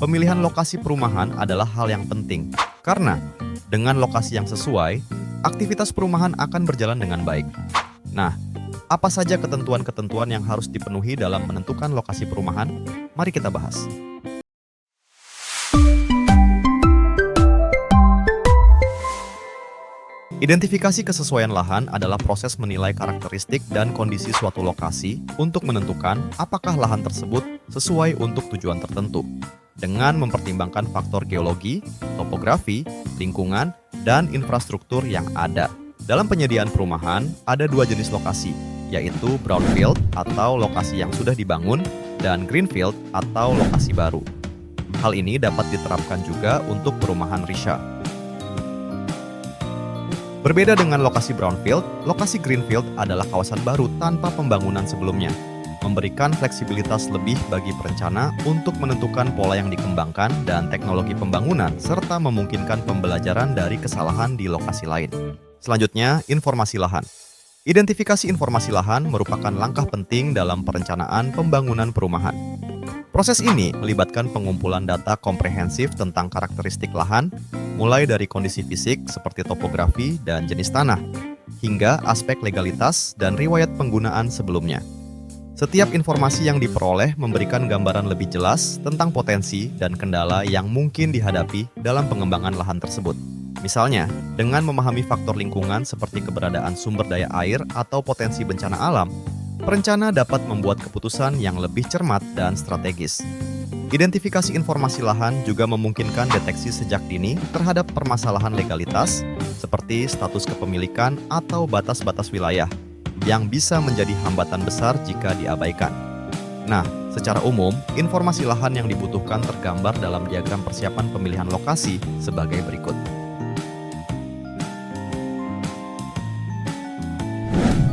Pemilihan lokasi perumahan adalah hal yang penting, karena dengan lokasi yang sesuai, aktivitas perumahan akan berjalan dengan baik. Nah, apa saja ketentuan-ketentuan yang harus dipenuhi dalam menentukan lokasi perumahan? Mari kita bahas. Identifikasi kesesuaian lahan adalah proses menilai karakteristik dan kondisi suatu lokasi untuk menentukan apakah lahan tersebut sesuai untuk tujuan tertentu, dengan mempertimbangkan faktor geologi, topografi, lingkungan, dan infrastruktur yang ada. Dalam penyediaan perumahan, ada dua jenis lokasi, yaitu brownfield atau lokasi yang sudah dibangun, dan greenfield atau lokasi baru. Hal ini dapat diterapkan juga untuk perumahan risha. Berbeda dengan lokasi brownfield, lokasi greenfield adalah kawasan baru tanpa pembangunan sebelumnya, memberikan fleksibilitas lebih bagi perencana untuk menentukan pola yang dikembangkan dan teknologi pembangunan, serta memungkinkan pembelajaran dari kesalahan di lokasi lain. Selanjutnya, informasi lahan. Identifikasi informasi lahan merupakan langkah penting dalam perencanaan pembangunan perumahan. Proses ini melibatkan pengumpulan data komprehensif tentang karakteristik lahan, mulai dari kondisi fisik seperti topografi dan jenis tanah, hingga aspek legalitas dan riwayat penggunaan sebelumnya. Setiap informasi yang diperoleh memberikan gambaran lebih jelas tentang potensi dan kendala yang mungkin dihadapi dalam pengembangan lahan tersebut. Misalnya, dengan memahami faktor lingkungan seperti keberadaan sumber daya air atau potensi bencana alam, perencana dapat membuat keputusan yang lebih cermat dan strategis. Identifikasi informasi lahan juga memungkinkan deteksi sejak dini terhadap permasalahan legalitas, seperti status kepemilikan atau batas-batas wilayah, yang bisa menjadi hambatan besar jika diabaikan. Nah, secara umum, informasi lahan yang dibutuhkan tergambar dalam diagram persiapan pemilihan lokasi sebagai berikut.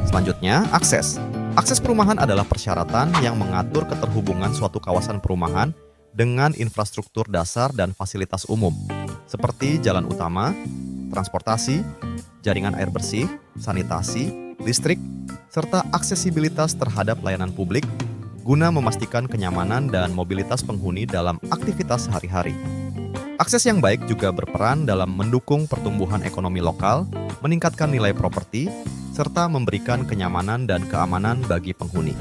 Selanjutnya, akses. Akses perumahan adalah persyaratan yang mengatur keterhubungan suatu kawasan perumahan dengan infrastruktur dasar dan fasilitas umum, seperti jalan utama, transportasi, jaringan air bersih, sanitasi, listrik, serta aksesibilitas terhadap layanan publik, guna memastikan kenyamanan dan mobilitas penghuni dalam aktivitas sehari-hari. Akses yang baik juga berperan dalam mendukung pertumbuhan ekonomi lokal, meningkatkan nilai properti, serta memberikan kenyamanan dan keamanan bagi penghuni.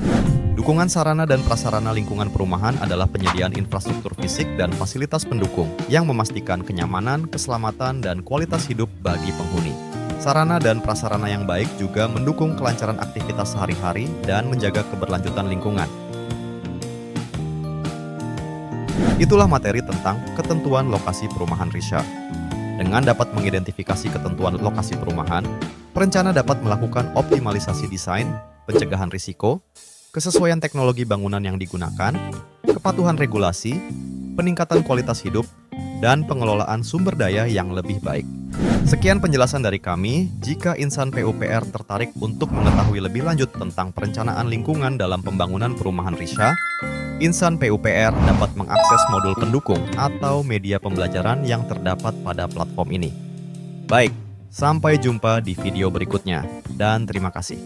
Dukungan sarana dan prasarana lingkungan perumahan adalah penyediaan infrastruktur fisik dan fasilitas pendukung yang memastikan kenyamanan, keselamatan, dan kualitas hidup bagi penghuni. Sarana dan prasarana yang baik juga mendukung kelancaran aktivitas sehari-hari dan menjaga keberlanjutan lingkungan. Itulah materi tentang ketentuan lokasi perumahan risha. Dengan dapat mengidentifikasi ketentuan lokasi perumahan, perencana dapat melakukan optimalisasi desain, pencegahan risiko, kesesuaian teknologi bangunan yang digunakan, kepatuhan regulasi, peningkatan kualitas hidup, dan pengelolaan sumber daya yang lebih baik. Sekian penjelasan dari kami. Jika insan PUPR tertarik untuk mengetahui lebih lanjut tentang perencanaan lingkungan dalam pembangunan perumahan risha, insan PUPR dapat mengakses modul pendukung atau media pembelajaran yang terdapat pada platform ini. Baik, sampai jumpa di video berikutnya, dan terima kasih.